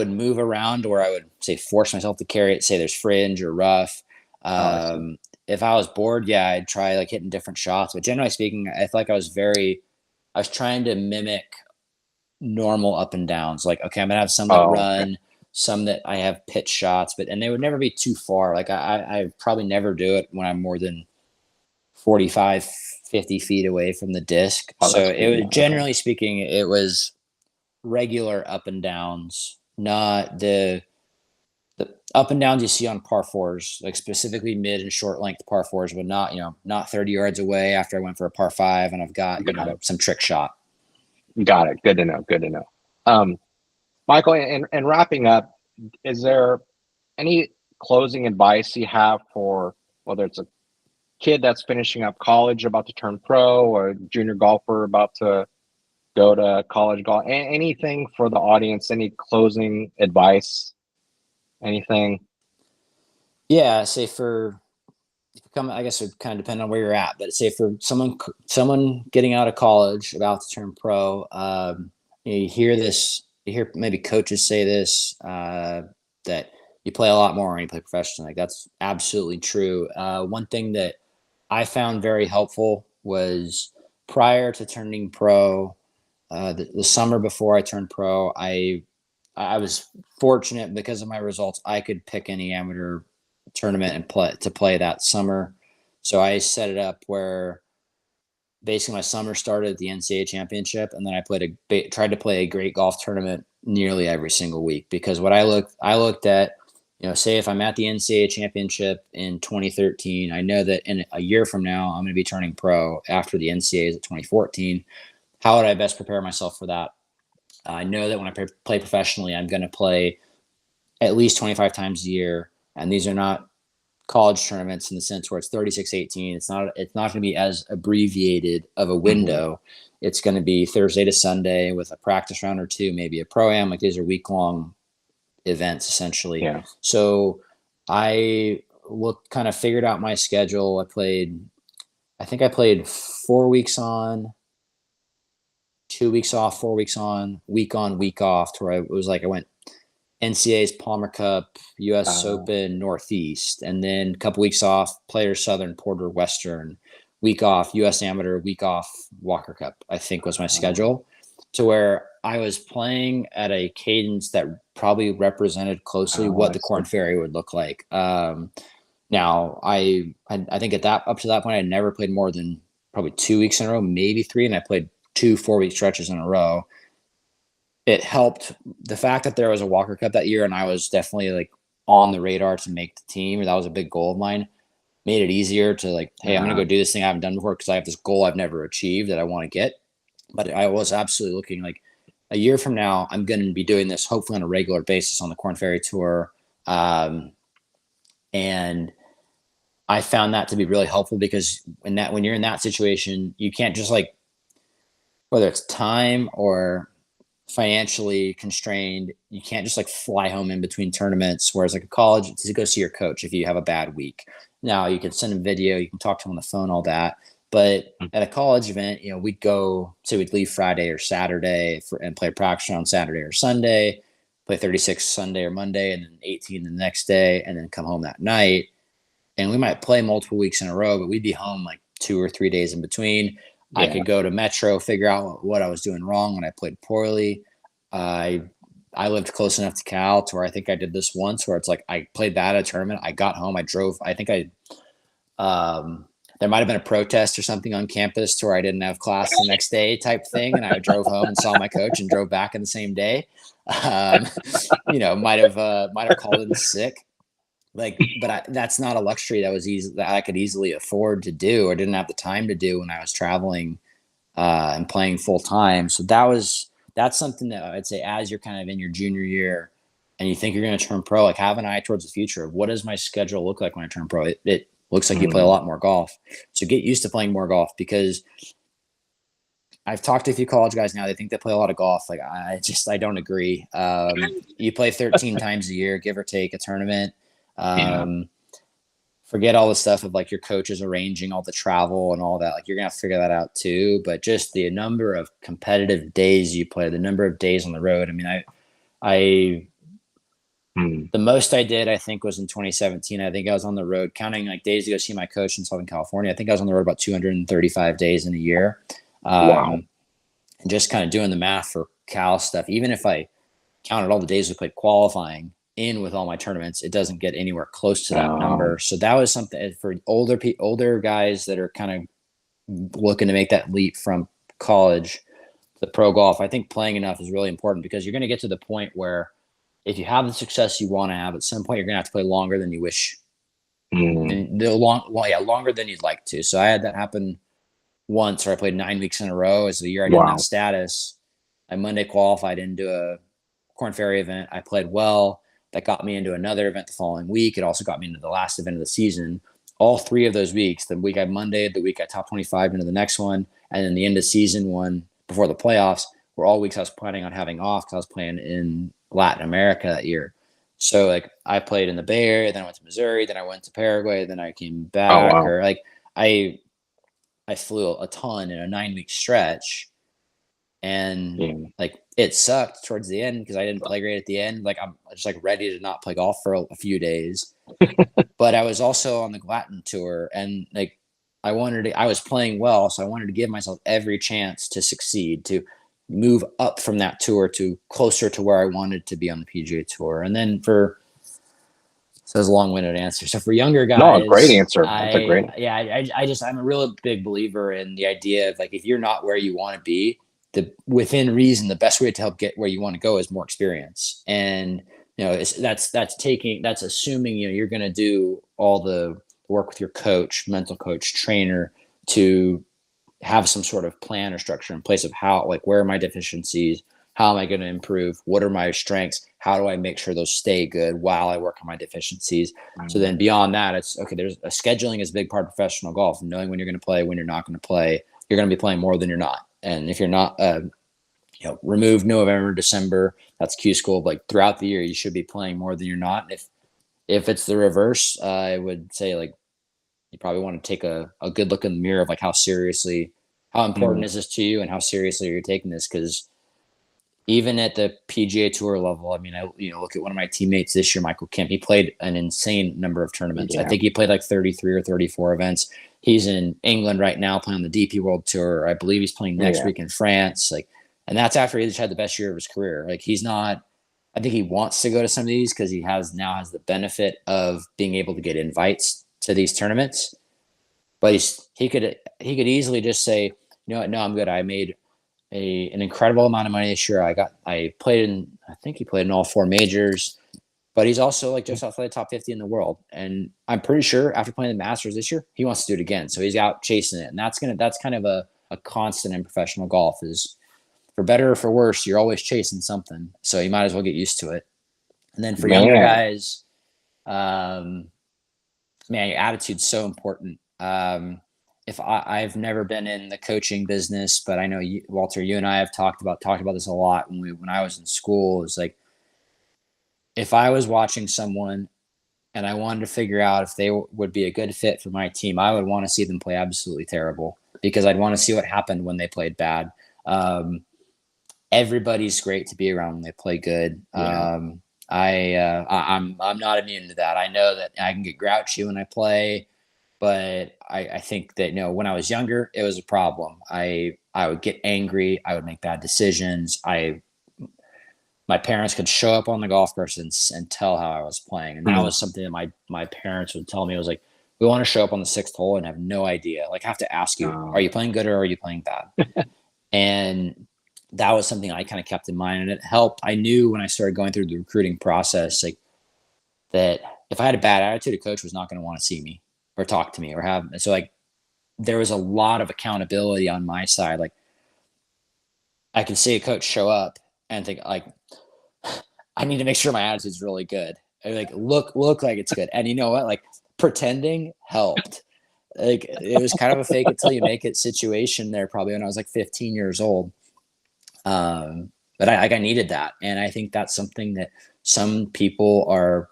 move around, or I would say force myself to carry it. Say there's fringe or rough. If I was bored, yeah, I'd try like hitting different shots. But generally speaking, I feel like I was trying to mimic normal up and downs. Like, okay, I'm gonna have some that run, some that I have pitch shots, and they would never be too far. Like I probably never do it when I'm more than 45, 50 feet away from the disc. So it was, generally speaking, it was regular up and downs, not the up and downs you see on par fours, like specifically mid and short length par fours, but not 30 yards away after I went for a par five and I've got some trick shot. Got it. Good to know. Michael, and wrapping up, is there any closing advice you have for whether it's a kid that's finishing up college about to turn pro, or a junior golfer about to go to college golf? Anything for the audience? Any closing advice? Anything? Yeah, say I guess it kind of depend on where you're at, but say for someone getting out of college about to turn pro, you hear maybe coaches say this, that you play a lot more when you play professionally. Like, that's absolutely true. One thing that I found very helpful was, prior to turning pro, the summer before I turned pro, I was fortunate because of my results. I could pick any amateur tournament and play that summer. So I set it up where basically my summer started at the NCAA championship, and then I tried to play a great golf tournament nearly every single week, because what I looked at, say if I'm at the NCAA championship in 2013, I know that in a year from now, I'm going to be turning pro after the NCAAs at 2014. How would I best prepare myself for that? I know that when I play professionally, I'm going to play at least 25 times a year. And these are not college tournaments in the sense where it's 36-18. It's not going to be as abbreviated of a window. It's going to be Thursday to Sunday with a practice round or two, maybe a pro-am. Like, these are week-long events essentially. Yeah. So I kind of figured out my schedule. I think I played 4 weeks on, 2 weeks off, 4 weeks on, week off, to where it was like I went NCAAs, Palmer Cup, U.S. Open, Northeast, and then a couple weeks off, Players Southern, Porter Western, week off, U.S. Amateur, week off, Walker Cup, I think was my schedule, to where I was playing at a cadence that probably represented closely what the Korn Ferry would look like. Now, I think up to that point, I never played more than probably 2 weeks in a row, maybe 3, and I played 2 4-week stretches in a row. It helped the fact that there was a Walker Cup that year, and I was definitely like on the radar to make the team. That was a big goal of mine. Made it easier to like, hey, I'm going to go do this thing I haven't done before, because I have this goal I've never achieved that I want to get. But I was absolutely looking like, a year from now, I'm going to be doing this hopefully on a regular basis on the Korn Ferry Tour. And I found that to be really helpful, because when you're in that situation, you can't just like, whether it's time or financially constrained, you can't just like fly home in between tournaments. Whereas like a college, to go see your coach if you have a bad week. Now you can send him video, you can talk to him on the phone, all that. But at a college event, we'd go, say we'd leave Friday or Saturday and play practice on Saturday or Sunday, play 36 Sunday or Monday, and then 18 the next day, and then come home that night. And we might play multiple weeks in a row, but we'd be home like 2 or 3 days in between. I could go to Metro, figure out what I was doing wrong when I played poorly. I lived close enough to Cal to where I think I did this once where it's like I played bad at a tournament. I got home. I drove. I think there might have been a protest or something on campus to where I didn't have class the next day type thing. And I drove home and saw my coach and drove back in the same day. Might have called in sick. That's not a luxury that I could easily afford to do or didn't have the time to do when I was traveling and playing full time. So that's something that I'd say as you're kind of in your junior year and you think you're going to turn pro, like have an eye towards the future of what does my schedule look like when I turn pro? It looks like you play a lot more golf. So get used to playing more golf because I've talked to a few college guys now. They think they play a lot of golf. Like I don't agree. You play 13 times a year, give or take a tournament. Forget all the stuff of like your coaches arranging all the travel and all that. Like you're going to figure that out too. But just the number of competitive days you play, the number of days on the road. I mean, the most I did, I think, was in 2017. I think I was on the road, counting like days to go see my coach in Southern California. I think I was on the road about 235 days in a year. And just kind of doing the math for Cal stuff. Even if I counted all the days we played qualifying in with all my tournaments, it doesn't get anywhere close to that number. So that was something for older guys that are kind of looking to make that leap from college to pro golf. I think playing enough is really important because you're going to get to the point where if you have the success you want to have, at some point you're going to have to play longer than you wish. Longer than you'd like to. So I had that happen once where I played 9 weeks in a row. As the year I didn't have status, I Monday qualified into a Corn Ferry event. I played well. That got me into another event the following week. It also got me into the last event of the season. All 3 of those weeks, the week I Mondayed, the week I top 25 into the next one, and then the end of season one before the playoffs, were all weeks I was planning on having off because I was playing in Latin America that year. So like I played in the Bay Area, then I went to Missouri, then I went to Paraguay, then I came back. Or like I flew a ton in a 9-week stretch, and like it sucked towards the end because I didn't play great at the end. Like I'm just like ready to not play golf for a few days. But I was also on the Latin tour, and like I was playing well, so I wanted to give myself every chance to succeed, to move up from that tour to closer to where I wanted to be on the PGA Tour. And then so it's a long-winded answer. So for younger guys, no, great answer. That's a great. I'm a real big believer in the idea of like if you're not where you want to be, within reason, the best way to help get where you want to go is more experience. And that's assuming you're going to do all the work with your coach, mental coach, trainer to have some sort of plan or structure in place of how, like, where are my deficiencies? How am I going to improve? What are my strengths? How do I make sure those stay good while I work on my deficiencies? So then beyond that, it's okay. There's scheduling is a big part of professional golf, knowing when you're going to play, when you're not going to play. You're going to be playing more than you're not. And if you're not, remove November, December, that's Q school. Like throughout the year, you should be playing more than you're not. If it's the reverse, I would say like you probably want to take a good look in the mirror of like how important is this to you and how seriously you're taking this? Because even at the PGA Tour level, I mean, I look at one of my teammates this year, Michael Kemp. He played an insane number of tournaments. I think he played like 33 or 34 events. He's in England right now playing on the DP World Tour. I believe he's playing next week in France. And that's after he just had the best year of his career. Like he's not. I think he wants to go to some of these because he now has the benefit of being able to get invites to these tournaments. But he could easily just say, no, I'm good. I made an incredible amount of money this year. I think he played in all 4 majors, but he's also like just outside the top 50 in the world. And I'm pretty sure after playing the Masters this year, he wants to do it again. So he's out chasing it. And that's kind of a constant in professional golf is for better or for worse, you're always chasing something. So you might as well get used to it. And then for younger guys, your attitude's so important. If I've never been in the coaching business, but I know Walter, you and I have talked about this a lot when I was in school. It's like if I was watching someone and I wanted to figure out if they would be a good fit for my team, I would want to see them play absolutely terrible. because I'd want to see what happened when they played bad. Everybody's great to be around when they play good. Yeah. I'm not immune to that. I know that I can get grouchy when I play, but I think that, when I was younger, it was a problem. I would get angry. I would make bad decisions. My parents could show up on the golf course and tell how I was playing. And that was something that my parents would tell me. It was like, we want to show up on the 6th hole and have no idea. Like, have to ask you, are you playing good or are you playing bad? And that was something I kind of kept in mind, and it helped. I knew when I started going through the recruiting process, like, that if I had a bad attitude, a coach was not going to want to see me or talk to me or have. So, like, there was a lot of accountability on my side. Like, I could see a coach show up and think, like, I need to make sure my attitude's really good. And, like, look like it's good. And you know what? Like, pretending helped. Like, it was kind of a fake it till you make it situation there, probably when I was like 15 years old. But I needed that. And I think that's something that some people are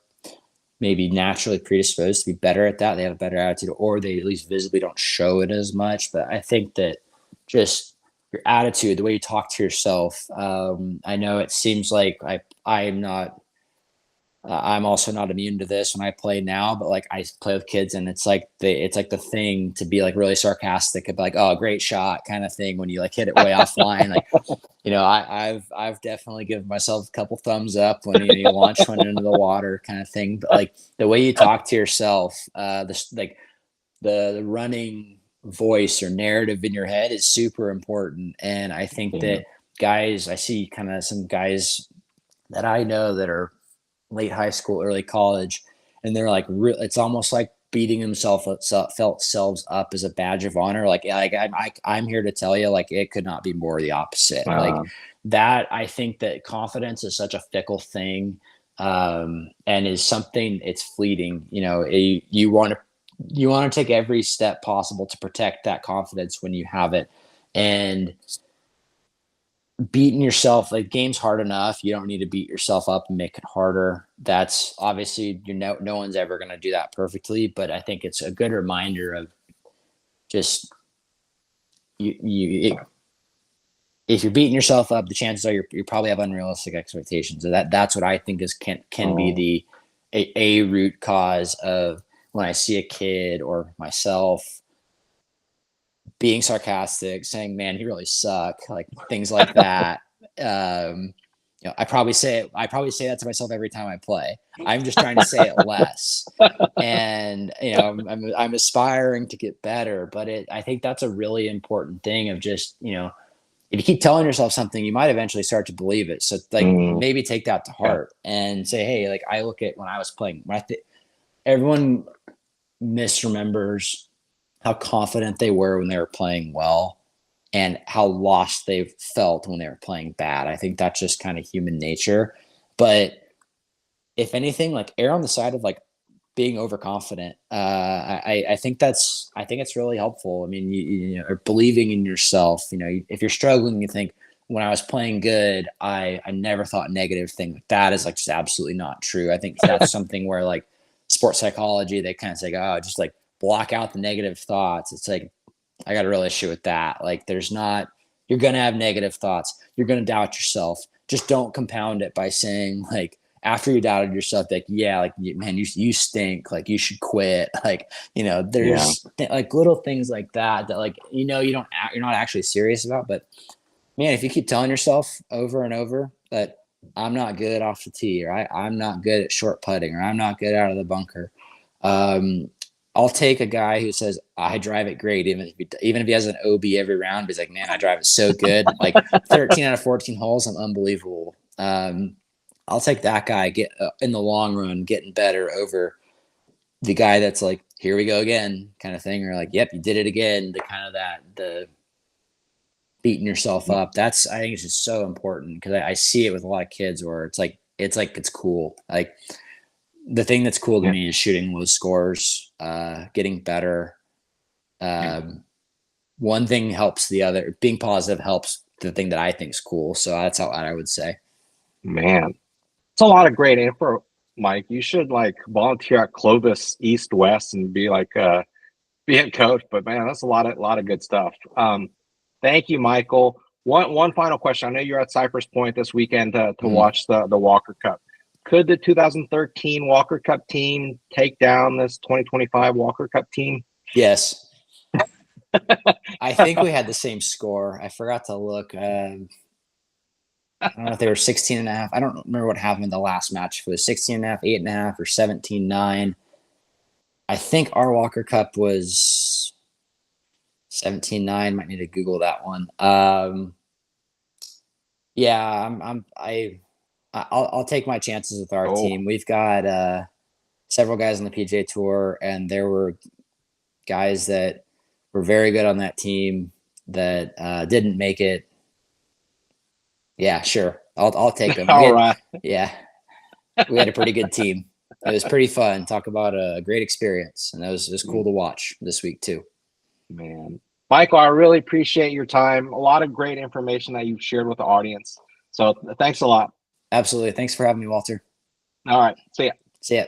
maybe naturally predisposed to be better at that. They have a better attitude, or they at least visibly don't show it as much. But I think that just your attitude, the way you talk to yourself. I know it seems like I'm not, I'm also not immune to this when I play now, but like, I play with kids and it's like the thing to be like really sarcastic, like, oh, great shot kind of thing when you like hit it way offline. Like, I've definitely given myself a couple thumbs up when you launch one into the water kind of thing. But like, the way you talk to yourself, the running voice or narrative in your head is super important. And I think that I see kind of some guys that I know that are late high school, early college, and they're like, it's almost like beating themselves up as a badge of honor. Like I'm here to tell you, like, it could not be more the opposite. Like that, I think that confidence is such a fickle thing, and is something, it's fleeting. You want to take every step possible to protect that confidence when you have it. And beating yourself, like, game's hard enough. You don't need to beat yourself up and make it harder. That's obviously, no one's ever going to do that perfectly, but I think it's a good reminder of just if you're beating yourself up, the chances are you probably have unrealistic expectations. So that's what I think can be a root cause of when I see a kid or myself being sarcastic, saying, man, he really suck, like things like that. I probably say that to myself every time I play. I'm just trying to say it less. And, I'm aspiring to get better, but I think that's a really important thing of just, if you keep telling yourself something, you might eventually start to believe it. So like, maybe take that to heart and say, hey, like, I look at when I was playing, everyone misremembers how confident they were when they were playing well and how lost they felt when they were playing bad. I think that's just kind of human nature. But if anything, like, err on the side of like being overconfident. I think it's really helpful. I mean, you or believing in yourself. If you're struggling, you think, when I was playing good, I never thought negative thing. Like, that is like just absolutely not true. I think that's something where, like, sports psychology, they kind of say, oh, just like block out the negative thoughts. It's like, I got a real issue with that. Like, you're going to have negative thoughts. You're going to doubt yourself. Just don't compound it by saying, like, after you doubted yourself, like, yeah, like, man, you stink. Like, you should quit. Like, there's like little things like that, like, you're not actually serious about, but man, if you keep telling yourself over and over that I'm not good off the tee, or I'm not good at short putting, or I'm not good out of the bunker. I'll take a guy who says, I drive it great, even if he has an OB every round, but he's like, man, I drive it so good. Like 13 out of 14 holes, I'm unbelievable. I'll take that guy in the long run, getting better over the guy that's like, here we go again kind of thing. Or like, yep, you did it again. The beating yourself up. I think it's just so important, because I see it with a lot of kids where it's cool. Like, the thing that's cool to me is shooting low scores, getting better. One thing helps the other. Being positive helps the thing that I think is cool. So that's how I would say. Man, it's a lot of great info, Mike. You should like volunteer at Clovis East West and be being coach, but man, that's a lot of good stuff. Thank you, Michael. One final question. I know you're at Cypress Point this weekend to watch the Walker Cup. Could the 2013 Walker Cup team take down this 2025 Walker Cup team? Yes. I think we had the same score. I forgot to look. I don't know if they were 16.5. I don't remember what happened in the last match. If it was 16.5, 8.5, or 17.9. I think our Walker Cup was 17.9. Might need to Google that one. Yeah, I'll take my chances with our team. We've got several guys on the PGA Tour, and there were guys that were very good on that team that didn't make it. Yeah, sure. I'll take them. All right. Yeah, we had a pretty good team. It was pretty fun. Talk about a great experience, and it was cool to watch this week too. Man, Michael, I really appreciate your time. A lot of great information that you've shared with the audience. So thanks a lot. Absolutely. Thanks for having me, Walter. All right. See ya. See ya.